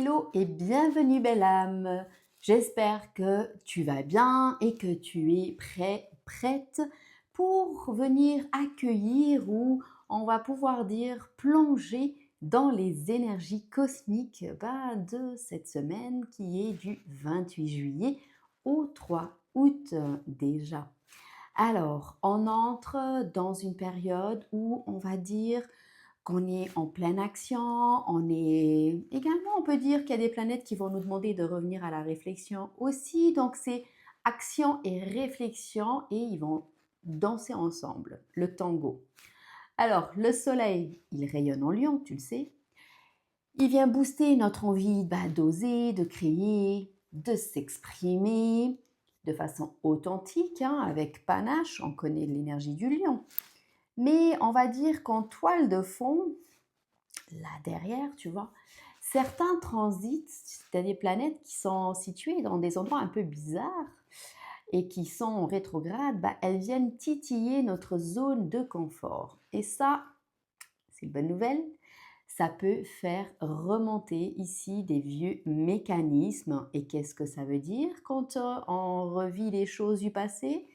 Hello et bienvenue belle âme. J'espère que tu vas bien et que tu es prêt, prête pour venir accueillir ou on va pouvoir dire plonger dans les énergies cosmiques de cette semaine qui est du 28 juillet au 3 août déjà. Alors, on entre dans une période où on va dire qu'on est en pleine action, on est également, on peut dire qu'il y a des planètes qui vont nous demander de revenir à la réflexion aussi. Donc, c'est action et réflexion et ils vont danser ensemble, le tango. Alors, le soleil, il rayonne en lion, tu le sais. Il vient booster notre envie d'oser, de créer, de s'exprimer de façon authentique, avec panache. On connaît l'énergie du lion. Mais on va dire qu'en toile de fond, là derrière, tu vois, certains transits, c'est des planètes qui sont situées dans des endroits un peu bizarres et qui sont rétrogrades, elles viennent titiller notre zone de confort. Et ça, c'est une bonne nouvelle, ça peut faire remonter ici des vieux mécanismes. Et qu'est-ce que ça veut dire quand on revit les choses du passé?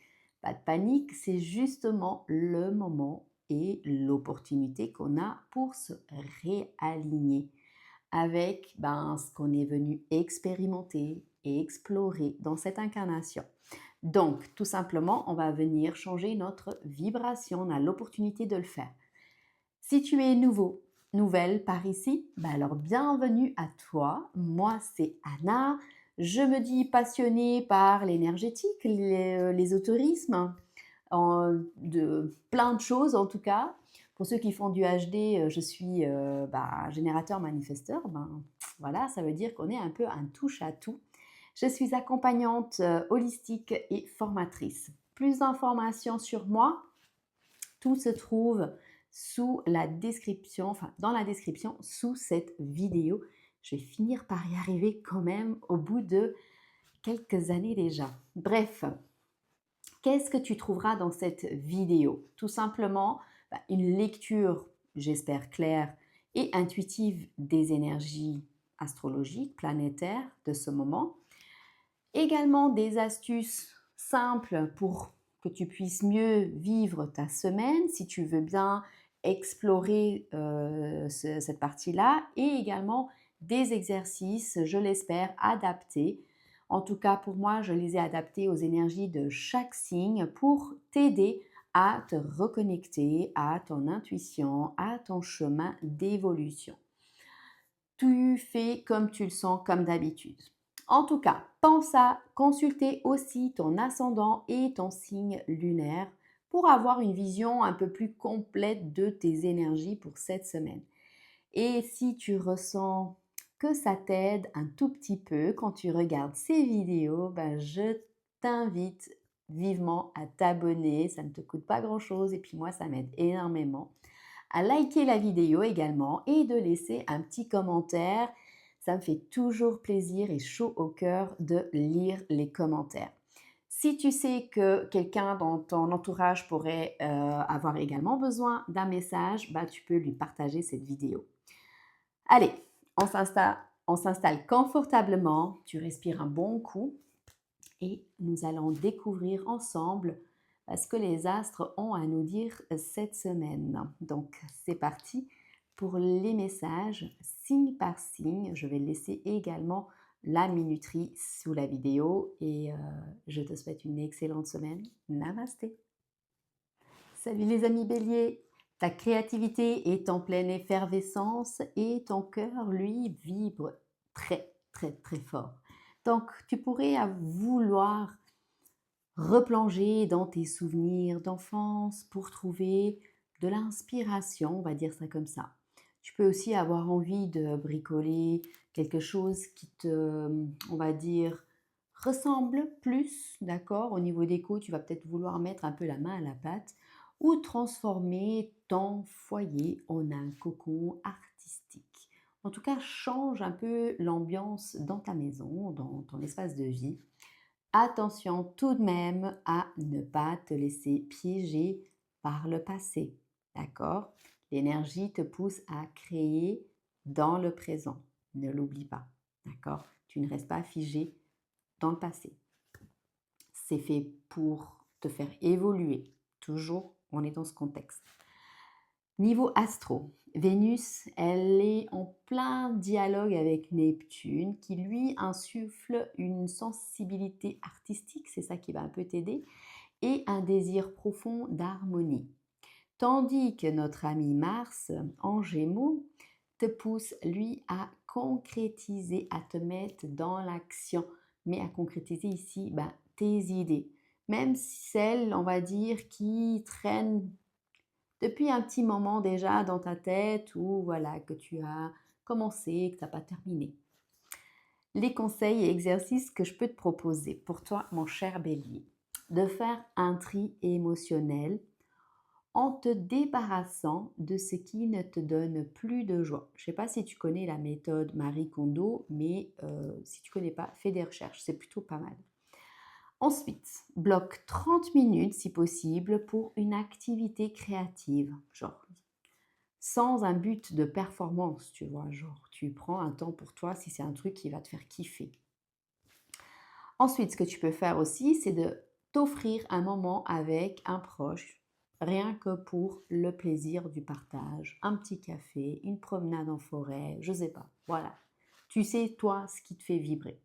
Pas de panique, c'est justement le moment et l'opportunité qu'on a pour se réaligner avec ce qu'on est venu expérimenter et explorer dans cette incarnation. Donc, tout simplement, on va venir changer notre vibration, on a l'opportunité de le faire. Si tu es nouveau, nouvelle par ici, alors bienvenue à toi. Moi, c'est Anna. Je me dis passionnée par l'énergétique, les ésotérismes, de plein de choses en tout cas. Pour ceux qui font du HD, je suis générateur manifesteur. Voilà, ça veut dire qu'on est un peu un touche à tout. Je suis accompagnante holistique et formatrice. Plus d'informations sur moi, tout se trouve sous la description, dans la description sous cette vidéo. Je vais finir par y arriver quand même au bout de quelques années déjà. Bref, qu'est-ce que tu trouveras dans cette vidéo? Tout simplement une lecture, j'espère claire et intuitive des énergies astrologiques, planétaires de ce moment. Également des astuces simples pour que tu puisses mieux vivre ta semaine si tu veux bien explorer cette partie-là, et également des exercices, je l'espère, adaptés. En tout cas, pour moi, je les ai adaptés aux énergies de chaque signe pour t'aider à te reconnecter à ton intuition, à ton chemin d'évolution. Tu fais comme tu le sens, comme d'habitude. En tout cas, pense à consulter aussi ton ascendant et ton signe lunaire pour avoir une vision un peu plus complète de tes énergies pour cette semaine. Et si tu ressens que ça t'aide un tout petit peu quand tu regardes ces vidéos, je t'invite vivement à t'abonner. Ça ne te coûte pas grand-chose et puis moi, ça m'aide énormément. À liker la vidéo également et de laisser un petit commentaire. Ça me fait toujours plaisir et chaud au cœur de lire les commentaires. Si tu sais que quelqu'un dans ton entourage pourrait avoir également besoin d'un message, tu peux lui partager cette vidéo. Allez, on s'installe confortablement, tu respires un bon coup et nous allons découvrir ensemble ce que les astres ont à nous dire cette semaine. Donc, c'est parti pour les messages, signe par signe. Je vais laisser également la minuterie sous la vidéo et je te souhaite une excellente semaine. Namasté. Salut les amis béliers. Ta créativité est en pleine effervescence et ton cœur, lui, vibre très, très, très fort. Donc, tu pourrais vouloir replonger dans tes souvenirs d'enfance pour trouver de l'inspiration, on va dire ça comme ça. Tu peux aussi avoir envie de bricoler quelque chose qui te, on va dire, ressemble plus, d'accord? Au niveau déco, tu vas peut-être vouloir mettre un peu la main à la pâte ou transformer ton foyer en un cocon artistique. En tout cas, change un peu l'ambiance dans ta maison, dans ton espace de vie. Attention tout de même à ne pas te laisser piéger par le passé, d'accord? L'énergie te pousse à créer dans le présent, ne l'oublie pas. d'accord? Tu ne restes pas figé dans le passé. C'est fait pour te faire évoluer. Toujours, on est dans ce contexte. Niveau astro, Vénus, elle est en plein dialogue avec Neptune qui lui insuffle une sensibilité artistique, c'est ça qui va un peu t'aider, et un désir profond d'harmonie. Tandis que notre ami Mars en Gémeaux te pousse, lui, à concrétiser, à te mettre dans l'action, mais à concrétiser ici tes idées, même celles, on va dire, qui traînent depuis un petit moment déjà dans ta tête ou voilà, que tu as commencé, que tu n'as pas terminé. Les conseils et exercices que je peux te proposer pour toi, mon cher bélier, de faire un tri émotionnel en te débarrassant de ce qui ne te donne plus de joie. Je ne sais pas si tu connais la méthode Marie Kondo, mais si tu ne connais pas, fais des recherches, c'est plutôt pas mal. Ensuite, bloque 30 minutes si possible pour une activité créative, genre sans un but de performance, tu vois, genre tu prends un temps pour toi si c'est un truc qui va te faire kiffer. Ensuite, ce que tu peux faire aussi, c'est de t'offrir un moment avec un proche, rien que pour le plaisir du partage, un petit café, une promenade en forêt, je sais pas, voilà. Tu sais, toi, ce qui te fait vibrer.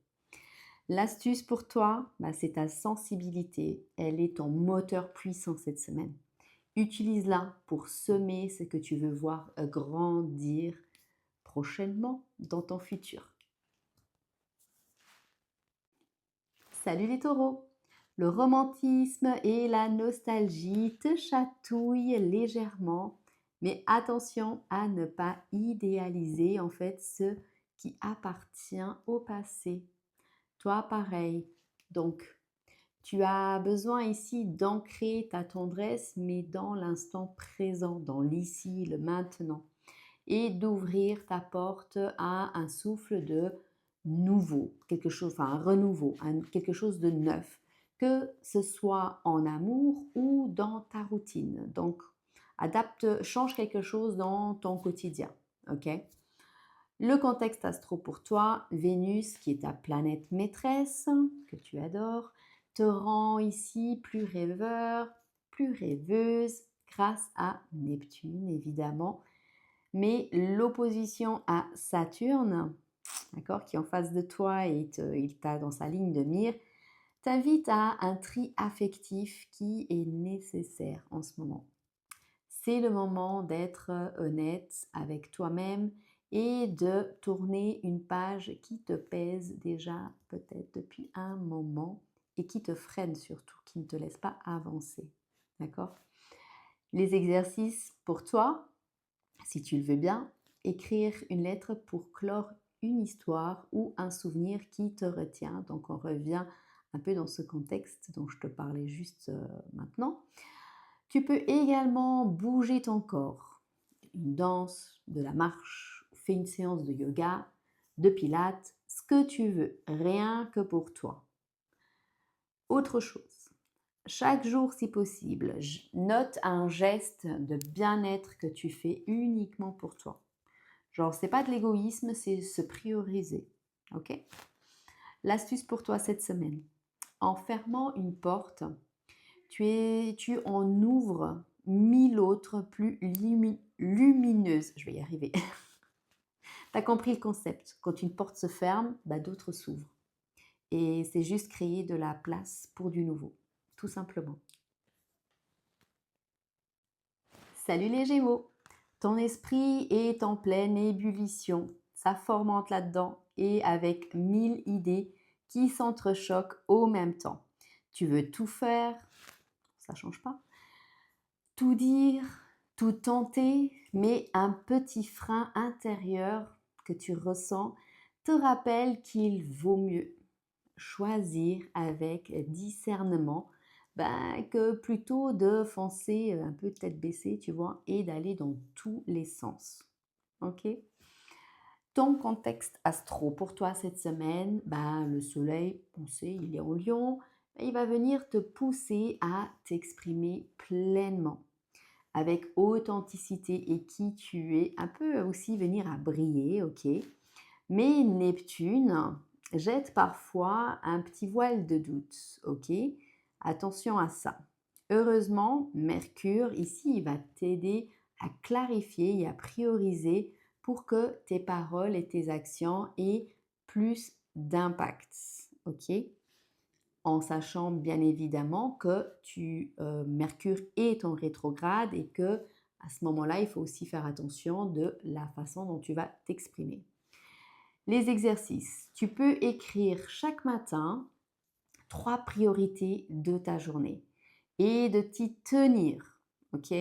L'astuce pour toi, c'est ta sensibilité. Elle est ton moteur puissant cette semaine. Utilise-la pour semer ce que tu veux voir grandir prochainement dans ton futur. Salut les taureaux! Le romantisme et la nostalgie te chatouillent légèrement, mais attention à ne pas idéaliser en fait ce qui appartient au passé. Toi, pareil. Donc, tu as besoin ici d'ancrer ta tendresse, mais dans l'instant présent, dans l'ici, le maintenant, et d'ouvrir ta porte à un souffle de nouveau, quelque chose, enfin un renouveau, quelque chose de neuf, que ce soit en amour ou dans ta routine. Donc, change quelque chose dans ton quotidien, ok? Le contexte astro pour toi, Vénus, qui est ta planète maîtresse, que tu adores, te rend ici plus rêveur, plus rêveuse, grâce à Neptune, évidemment. Mais l'opposition à Saturne, d'accord, qui est en face de toi et il t'a dans sa ligne de mire, t'invite à un tri affectif qui est nécessaire en ce moment. C'est le moment d'être honnête avec toi-même et de tourner une page qui te pèse déjà peut-être depuis un moment et qui te freine surtout, qui ne te laisse pas avancer. D'accord? Les exercices pour toi, si tu le veux bien, écrire une lettre pour clore une histoire ou un souvenir qui te retient. Donc on revient un peu dans ce contexte dont je te parlais juste maintenant. Tu peux également bouger ton corps. Une danse, de la marche, fais une séance de yoga, de pilates, ce que tu veux, rien que pour toi. Autre chose, chaque jour si possible, note un geste de bien-être que tu fais uniquement pour toi. Genre, c'est pas de l'égoïsme, c'est se prioriser. Ok? L'astuce pour toi cette semaine. En fermant une porte, tu en ouvres 1000 autres plus lumineuses. Je vais y arriver. Tu as compris le concept. Quand une porte se ferme, d'autres s'ouvrent. Et c'est juste créer de la place pour du nouveau, tout simplement. Salut les Gémeaux! Ton esprit est en pleine ébullition. Ça fomente là-dedans et avec 1000 idées qui s'entrechoquent au même temps. Tu veux tout faire, ça ne change pas. Tout dire, tout tenter, mais un petit frein intérieur que tu ressens te rappelle qu'il vaut mieux choisir avec discernement que plutôt de foncer un peu tête baissée, tu vois, et d'aller dans tous les sens. Ok? Ton contexte astro pour toi cette semaine, le soleil, on sait, il est en Lion, il va venir te pousser à t'exprimer pleinement avec authenticité et qui tu es, un peu aussi venir à briller, ok? Mais Neptune jette parfois un petit voile de doute, ok? Attention à ça. Heureusement, Mercure, ici, il va t'aider à clarifier et à prioriser pour que tes paroles et tes actions aient plus d'impact, ok? En sachant bien évidemment que Mercure est en rétrograde et que à ce moment-là, il faut aussi faire attention de la façon dont tu vas t'exprimer. Les exercices. Tu peux écrire chaque matin 3 priorités de ta journée et de t'y tenir. OK?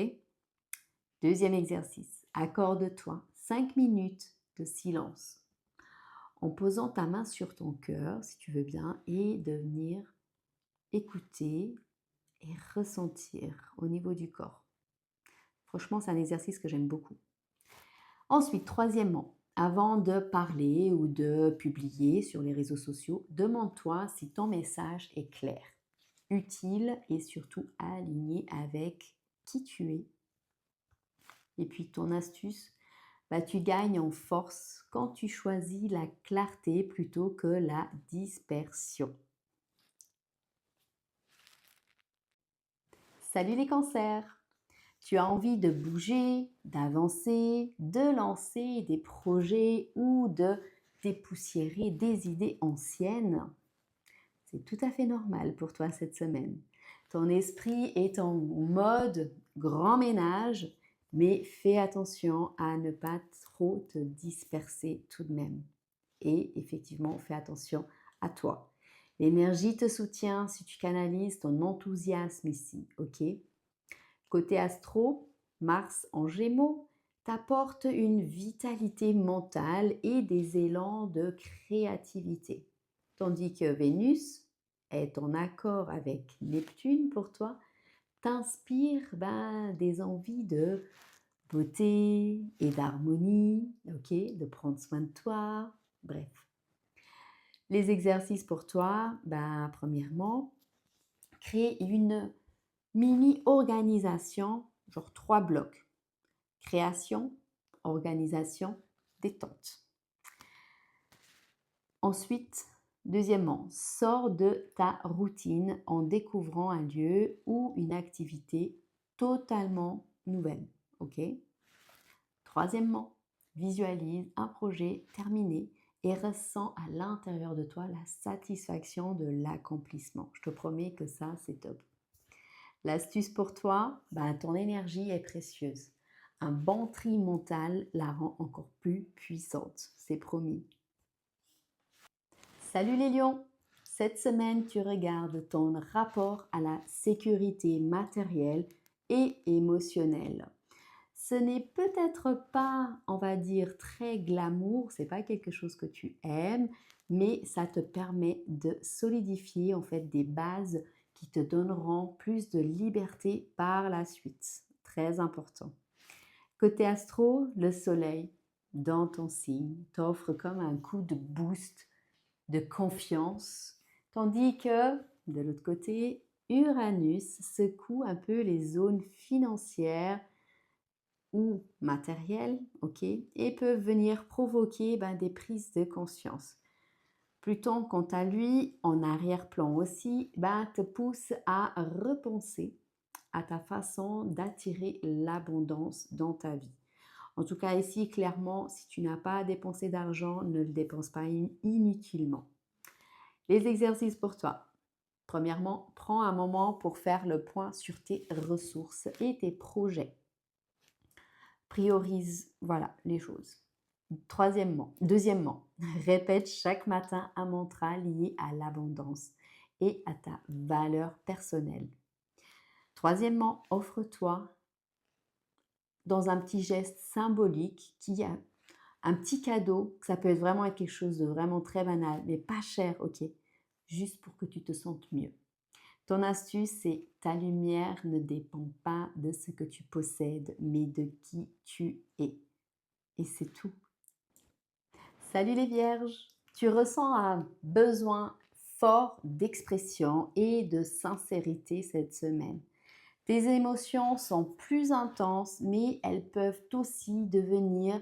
Deuxième exercice. Accorde-toi 5 minutes de silence en posant ta main sur ton cœur, si tu veux bien, et de venir écouter et ressentir au niveau du corps. Franchement, c'est un exercice que j'aime beaucoup. Ensuite, troisièmement, avant de parler ou de publier sur les réseaux sociaux, demande-toi si ton message est clair, utile et surtout aligné avec qui tu es. Et puis ton astuce, tu gagnes en force quand tu choisis la clarté plutôt que la dispersion. Salut les cancers! Tu as envie de bouger, d'avancer, de lancer des projets ou de dépoussiérer des idées anciennes. C'est tout à fait normal pour toi cette semaine. Ton esprit est en mode grand ménage, mais fais attention à ne pas trop te disperser tout de même. Et effectivement, fais attention à toi. L'énergie te soutient si tu canalises ton enthousiasme ici, ok? Côté astro, Mars en Gémeaux t'apporte une vitalité mentale et des élans de créativité. Tandis que Vénus est en accord avec Neptune pour toi, t'inspire des envies de beauté et d'harmonie, ok, de prendre soin de toi, bref. Les exercices pour toi, premièrement, créer une mini-organisation, genre 3 blocs. Création, organisation, détente. Ensuite, deuxièmement, sors de ta routine en découvrant un lieu ou une activité totalement nouvelle. Ok? Troisièmement, visualise un projet terminé et ressens à l'intérieur de toi la satisfaction de l'accomplissement. Je te promets que ça, c'est top. L'astuce pour toi, ton énergie est précieuse. Un bon tri mental la rend encore plus puissante, c'est promis. Salut les lions! Cette semaine, tu regardes ton rapport à la sécurité matérielle et émotionnelle. Ce n'est peut-être pas, on va dire, très glamour, c'est pas quelque chose que tu aimes, mais ça te permet de solidifier en fait des bases qui te donneront plus de liberté par la suite. Très important. Côté astro, le soleil dans ton signe t'offre comme un coup de boost, de confiance, tandis que de l'autre côté, Uranus secoue un peu les zones financières ou matérielles, ok, et peuvent venir provoquer des prises de conscience. Pluton, quant à lui, en arrière-plan aussi, te pousse à repenser à ta façon d'attirer l'abondance dans ta vie. En tout cas, ici, clairement, si tu n'as pas à dépenser d'argent, ne le dépense pas inutilement. Les exercices pour toi. Premièrement, prends un moment pour faire le point sur tes ressources et tes projets. Priorise, voilà, les choses. Deuxièmement, répète chaque matin un mantra lié à l'abondance et à ta valeur personnelle. Troisièmement, offre-toi dans un petit geste symbolique qui a un petit cadeau. Ça peut vraiment être quelque chose de vraiment très banal, mais pas cher, ok? Juste pour que tu te sentes mieux. Ton astuce, c'est ta lumière ne dépend pas de ce que tu possèdes, mais de qui tu es. Et c'est tout. Salut les vierges! Tu ressens un besoin fort d'expression et de sincérité cette semaine. Tes émotions sont plus intenses, mais elles peuvent aussi devenir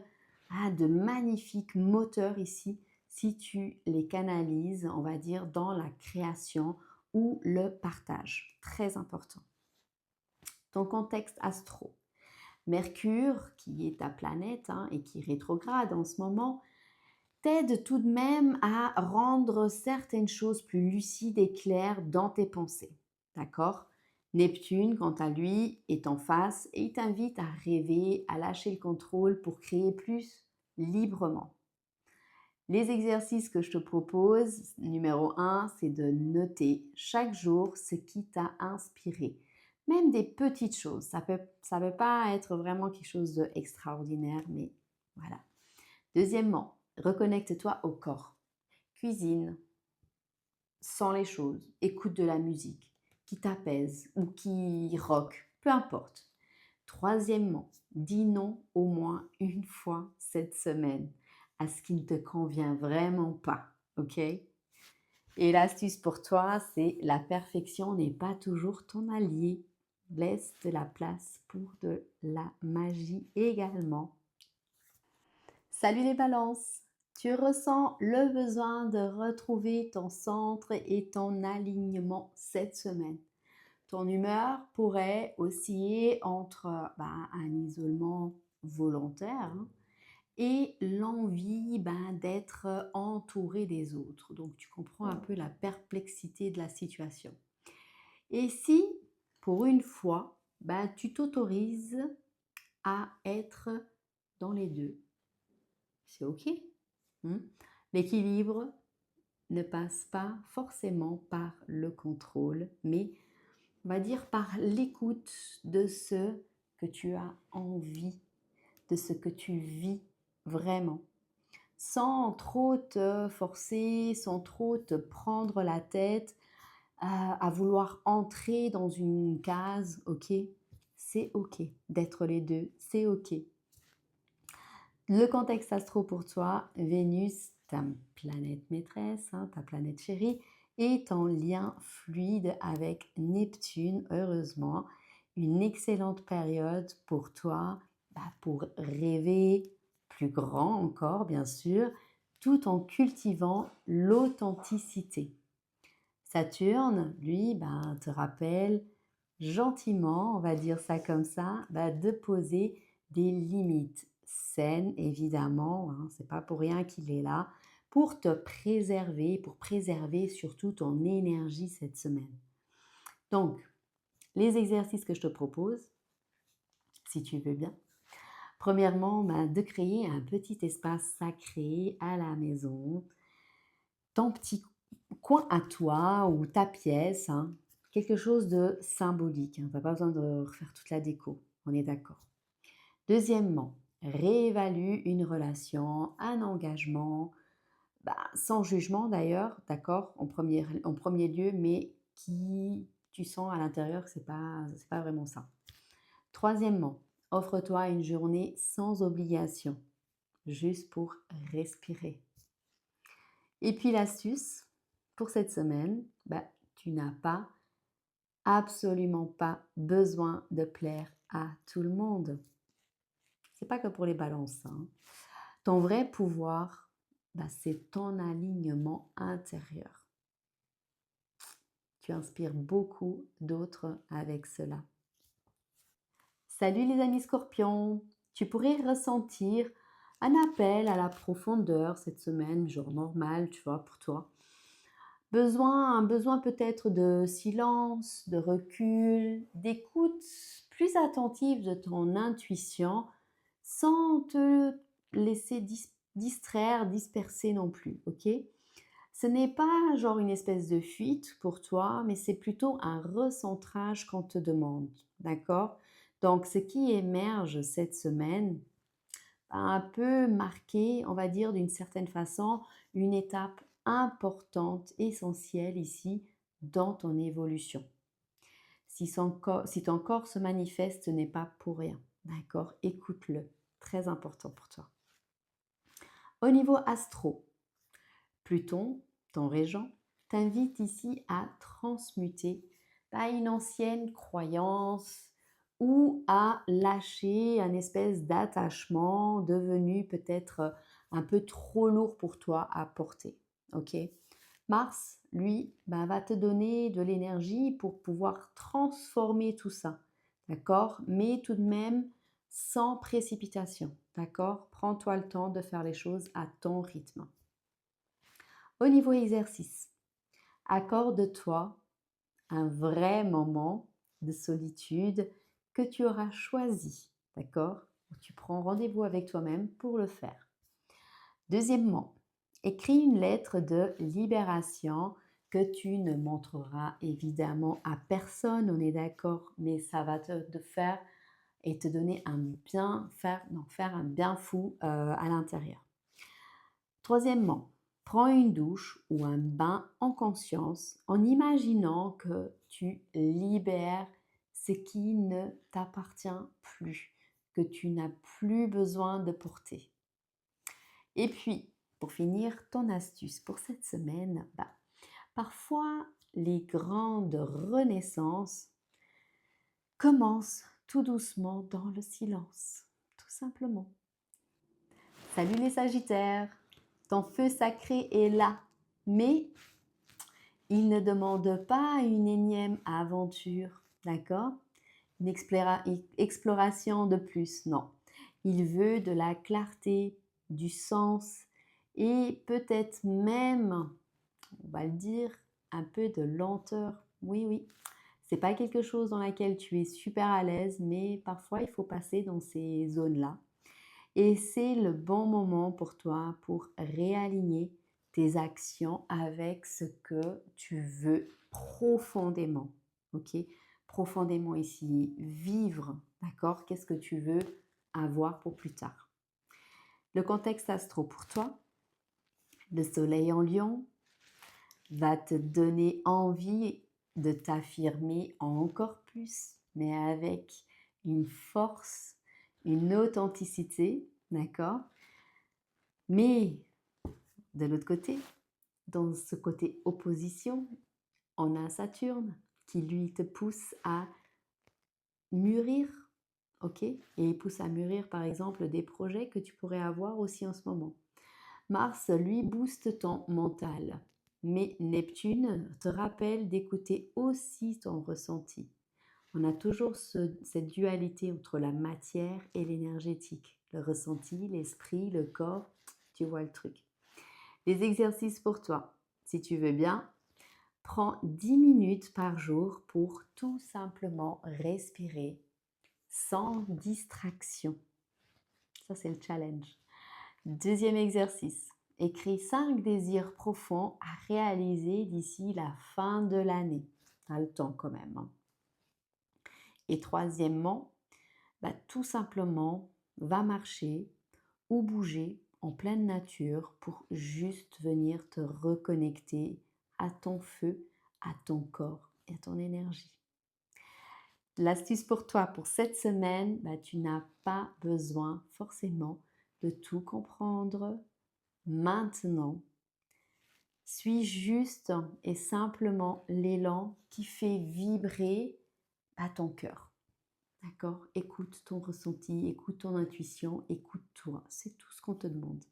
de magnifiques moteurs ici si tu les canalises, on va dire, dans la création ou le partage. Très important. Ton contexte astro. Mercure, qui est ta planète et qui rétrograde en ce moment, t'aide tout de même à rendre certaines choses plus lucides et claires dans tes pensées. D'accord? Neptune, quant à lui, est en face et il t'invite à rêver, à lâcher le contrôle pour créer plus librement. Les exercices que je te propose, numéro 1, c'est de noter chaque jour ce qui t'a inspiré. Même des petites choses. Ça peut pas être vraiment quelque chose d'extraordinaire, mais voilà. Deuxièmement, reconnecte-toi au corps. Cuisine, sens les choses, écoute de la musique qui t'apaise ou qui rock, peu importe. Troisièmement, dis non au moins une fois cette semaine à ce qui ne te convient vraiment pas, ok? Et l'astuce pour toi, c'est la perfection n'est pas toujours ton allié. Laisse de la place pour de la magie également. Salut les balances! Tu ressens le besoin de retrouver ton centre et ton alignement cette semaine. Ton humeur pourrait osciller entre un isolement volontaire et l'envie d'être entouré des autres. Donc tu comprends un peu la perplexité de la situation. Et si, pour une fois, tu t'autorises à être dans les deux, c'est OK. L'équilibre ne passe pas forcément par le contrôle, mais on va dire par l'écoute de ce que tu as envie, de ce que tu vis vraiment, sans trop te forcer, sans trop te prendre la tête à vouloir entrer dans une case, ok? C'est ok d'être les deux, c'est ok. Le contexte astro pour toi, Vénus, ta planète maîtresse, ta planète chérie, est en lien fluide avec Neptune, heureusement. Une excellente période pour toi, pour rêver plus grand encore, bien sûr, tout en cultivant l'authenticité. Saturne, lui, te rappelle gentiment, on va dire ça comme ça, de poser des limites saines, évidemment, c'est pas pour rien qu'il est là, pour te préserver, pour préserver surtout ton énergie cette semaine. Donc, les exercices que je te propose, si tu veux bien, premièrement, de créer un petit espace sacré à la maison, ton petit coin à toi ou ta pièce, quelque chose de symbolique. Tu n'as pas besoin de refaire toute la déco, on est d'accord. Deuxièmement, réévalue une relation, un engagement, sans jugement d'ailleurs, d'accord, en premier lieu, mais qui tu sens à l'intérieur que c'est pas vraiment ça. Troisièmement, offre-toi une journée sans obligation, juste pour respirer. Et puis l'astuce pour cette semaine, tu n'as absolument pas besoin de plaire à tout le monde. C'est pas que pour les balances. Ton vrai pouvoir, c'est ton alignement intérieur. Tu inspires beaucoup d'autres avec cela. Salut les amis scorpions! Tu pourrais ressentir un appel à la profondeur cette semaine, genre normal, tu vois, pour toi. Un besoin peut-être de silence, de recul, d'écoute plus attentive de ton intuition sans te laisser distraire, disperser non plus, ok? Ce n'est pas genre une espèce de fuite pour toi, mais c'est plutôt un recentrage qu'on te demande, d'accord? Donc, ce qui émerge cette semaine a un peu marqué, on va dire d'une certaine façon, une étape importante, essentielle ici dans ton évolution. Si ton corps se manifeste, ce n'est pas pour rien, d'accord? Écoute-le, très important pour toi. Au niveau astro, Pluton, ton régent, t'invite ici à transmuter une ancienne croyance ou à lâcher un espèce d'attachement devenu peut-être un peu trop lourd pour toi à porter. Ok? Mars, lui, ben, va te donner de l'énergie pour pouvoir transformer tout ça. D'accord? Mais tout de même sans précipitation. D'accord? Prends-toi le temps de faire les choses à ton rythme. Au niveau exercice, accorde-toi un vrai moment de solitude que tu auras choisi, d'accord? Tu prends rendez-vous avec toi-même pour le faire. Deuxièmement, écris une lettre de libération que tu ne montreras évidemment à personne, on est d'accord, mais ça va te faire et te donner faire un bien fou à l'intérieur. Troisièmement, prends une douche ou un bain en conscience en imaginant que tu libères ce qui ne t'appartient plus, que tu n'as plus besoin de porter. Et puis, pour finir, ton astuce pour cette semaine, parfois les grandes renaissances commencent tout doucement dans le silence, tout simplement. Salut les Sagittaires, ton feu sacré est là, mais il ne demande pas une énième aventure, d'accord? Une exploration de plus, non. Il veut de la clarté, du sens et peut-être même, on va le dire, un peu de lenteur. Oui, oui. C'est pas quelque chose dans laquelle tu es super à l'aise, mais parfois il faut passer dans ces zones-là. Et c'est le bon moment pour toi pour réaligner tes actions avec ce que tu veux profondément. Ok? Profondément ici, vivre. D'accord? Qu'est-ce que tu veux avoir pour plus tard? Le contexte astro pour toi, le soleil en lion va te donner envie de t'affirmer encore plus, mais avec une force, une authenticité, d'accord? Mais de l'autre côté, dans ce côté opposition, on a Saturne qui lui te pousse à mûrir, ok? Et il pousse à mûrir par exemple des projets que tu pourrais avoir aussi en ce moment. Mars, lui, booste ton mental. Mais Neptune te rappelle d'écouter aussi ton ressenti. On a toujours cette dualité entre la matière et l'énergétique. Le ressenti, l'esprit, le corps, tu vois le truc. Les exercices pour toi, si tu veux bien, prends 10 minutes par jour pour tout simplement respirer sans distraction. Ça, c'est le challenge. Deuxième exercice, écris 5 désirs profonds à réaliser d'ici la fin de l'année. Tu as le temps quand même. Et troisièmement, tout simplement, va marcher ou bouger en pleine nature pour juste venir te reconnecter à ton feu, à ton corps et à ton énergie. L'astuce pour toi pour cette semaine, tu n'as pas besoin forcément de tout comprendre maintenant. Suis juste et simplement l'élan qui fait vibrer ton cœur. D'accord? Écoute ton ressenti, écoute ton intuition, écoute-toi. C'est tout ce qu'on te demande.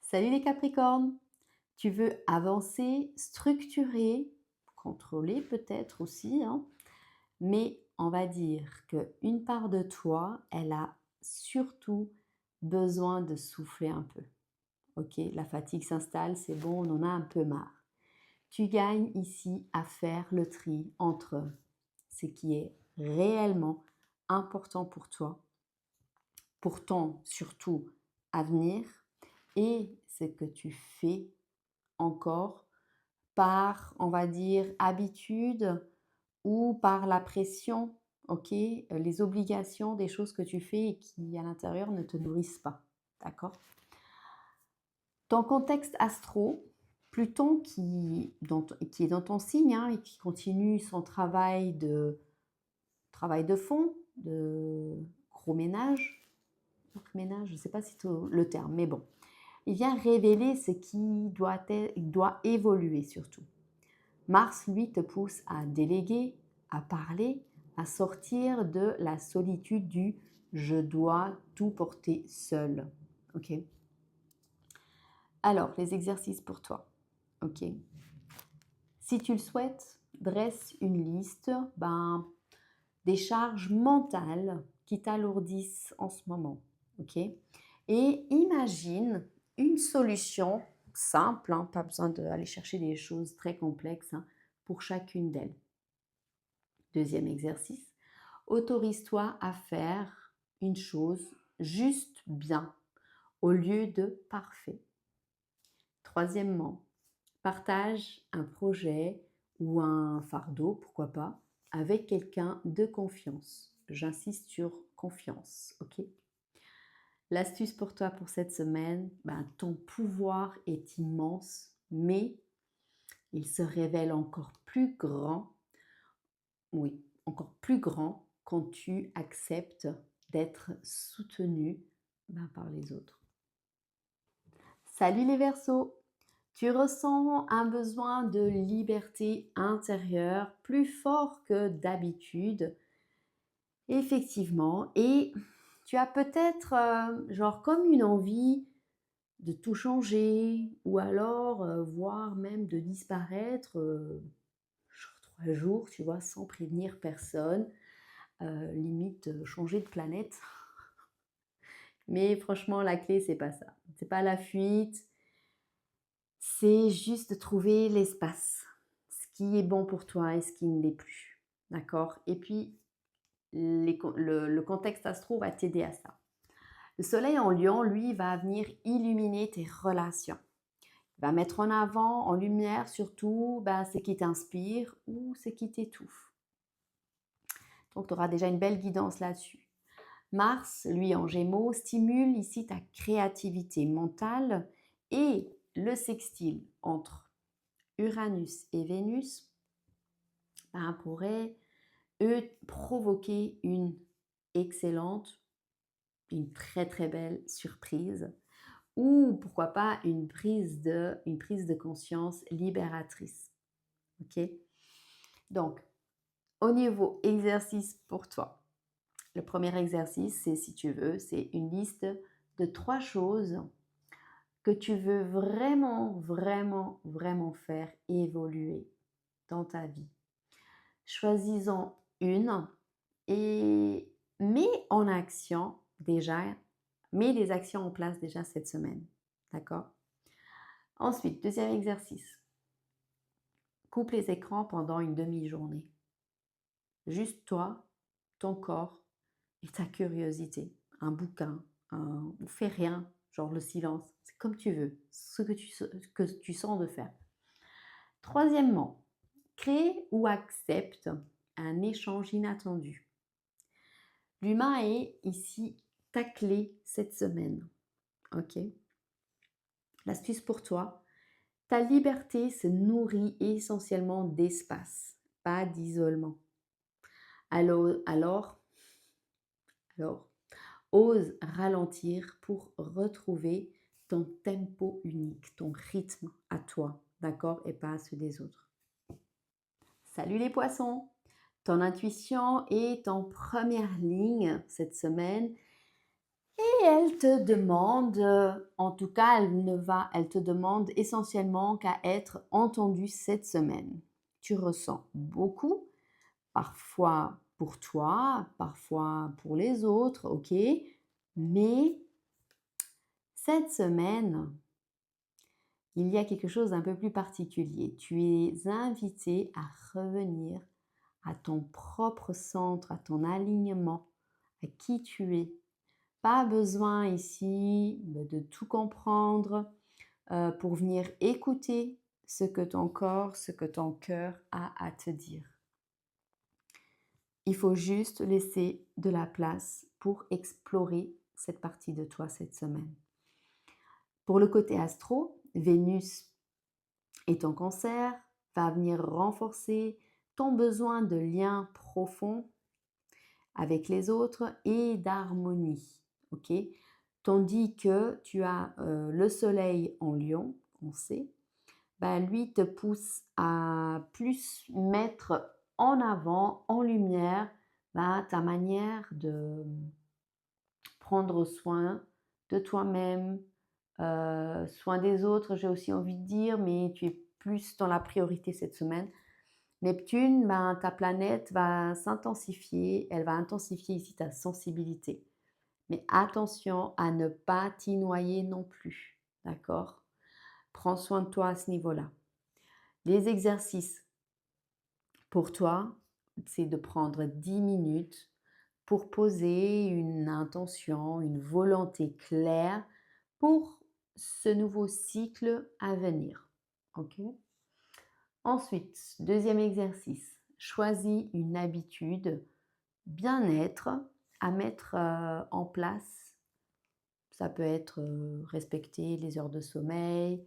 Salut les Capricornes! Tu veux avancer, structurer, contrôler peut-être aussi, mais on va dire qu'une part de toi, elle a surtout besoin de souffler un peu. Ok, la fatigue s'installe, c'est bon, on en a un peu marre. Tu gagnes ici à faire le tri entre ce qui est réellement important pour toi, pour ton surtout avenir, et ce que tu fais encore par, on va dire, habitude ou par la pression, ok, les obligations des choses que tu fais et qui à l'intérieur ne te nourrissent pas, d'accord? Ton contexte astro, Pluton qui est dans ton signe et qui continue son travail de fond, de gros ménage, je ne sais pas si c'est le terme, mais bon. Il vient révéler ce qui doit évoluer surtout. Mars, lui, te pousse à déléguer, à parler, à sortir de la solitude du je dois tout porter seul. Ok? Alors, les exercices pour toi. Ok? Si tu le souhaites, dresse une liste des charges mentales qui t'alourdissent en ce moment. Ok? Et imagine une solution simple, hein, pas besoin d'aller chercher des choses très complexes, hein, pour chacune d'elles. Deuxième exercice, autorise-toi à faire une chose juste bien au lieu de parfait. Troisièmement, partage un projet ou un fardeau, pourquoi pas, avec quelqu'un de confiance. J'insiste sur confiance, ok? L'astuce pour toi pour cette semaine, ton pouvoir est immense, mais il se révèle encore plus grand, oui, encore plus grand quand tu acceptes d'être soutenu par les autres. Salut les Verseaux! Tu ressens un besoin de liberté intérieure plus fort que d'habitude, effectivement, et tu as peut-être genre comme une envie de tout changer ou alors voire même de disparaître genre 3 jours, tu vois, sans prévenir personne, limite changer de planète. Mais franchement, la clé, c'est pas ça. C'est pas la fuite, c'est juste de trouver l'espace, ce qui est bon pour toi et ce qui ne l'est plus. D'accord? Et puis, le contexte astro va t'aider à ça. Le soleil en lion, lui, va venir illuminer tes relations. Il va mettre en avant, en lumière, surtout ce qui t'inspire ou ce qui t'étouffe. Donc, tu auras déjà une belle guidance là-dessus. Mars, lui, en gémeaux, stimule ici ta créativité mentale et le sextile entre Uranus et Vénus pourrait, eux, provoquer une excellente, une très très belle surprise ou pourquoi pas une prise de conscience libératrice. Ok? Donc, au niveau exercice pour toi, le premier exercice, c'est si tu veux, c'est une liste de 3 choses que tu veux vraiment, vraiment, vraiment faire évoluer dans ta vie. Choisis-en une et mets en action déjà, mets les actions en place déjà cette semaine. D'accord? Ensuite, deuxième exercice. Coupe les écrans pendant une demi-journée. Juste toi, ton corps et ta curiosité. Un bouquin, ou fais rien, genre le silence. C'est comme tu veux, ce que tu sens de faire. Troisièmement, crée ou accepte un échange inattendu. L'humain est ici ta clé cette semaine. Ok? L'astuce pour toi, ta liberté se nourrit essentiellement d'espace, pas d'isolement. Alors, ose ralentir pour retrouver ton tempo unique, ton rythme à toi, d'accord? Et pas à ceux des autres. Salut les poissons! Ton intuition est en première ligne cette semaine et elle te demande, en tout cas, elle te demande essentiellement qu'à être entendue cette semaine. Tu ressens beaucoup, parfois pour toi, parfois pour les autres, ok? Mais cette semaine, il y a quelque chose d'un peu plus particulier. Tu es invité à revenir à ton propre centre, à ton alignement, à qui tu es. Pas besoin ici de tout comprendre pour venir écouter ce que ton corps, ce que ton cœur a à te dire. Il faut juste laisser de la place pour explorer cette partie de toi cette semaine. Pour le côté astro, Vénus et ton Cancer va venir renforcer ton besoin de lien profond avec les autres et d'harmonie. Ok? Tandis que tu as le soleil en Lion, on sait, lui te pousse à plus mettre en avant, en lumière, bah, ta manière de prendre soin de toi-même, soin des autres, j'ai aussi envie de dire, mais tu es plus dans la priorité cette semaine. Neptune, ben, ta planète va s'intensifier, elle va intensifier ici ta sensibilité. Mais attention à ne pas t'y noyer non plus, d'accord? Prends soin de toi à ce niveau-là. Les exercices pour toi, c'est de prendre 10 minutes pour poser une intention, une volonté claire pour ce nouveau cycle à venir. OK? Ensuite, deuxième exercice, choisis une habitude bien-être à mettre en place. Ça peut être respecter les heures de sommeil,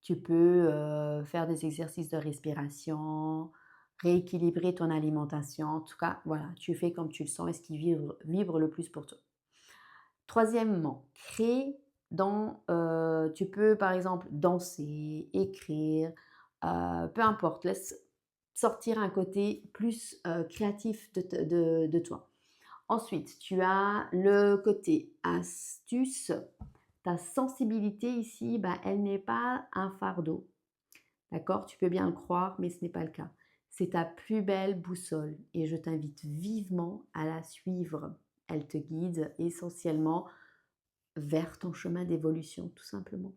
tu peux faire des exercices de respiration, rééquilibrer ton alimentation. En tout cas, voilà, tu fais comme tu le sens et ce qui vibre le plus pour toi. Troisièmement, crée tu peux par exemple danser, écrire, peu importe, laisse sortir un côté plus créatif de toi. Ensuite, tu as le côté astuce. Ta sensibilité ici, bah, elle n'est pas un fardeau. D'accord? Tu peux bien le croire, mais ce n'est pas le cas. C'est ta plus belle boussole et je t'invite vivement à la suivre. Elle te guide essentiellement vers ton chemin d'évolution, tout simplement.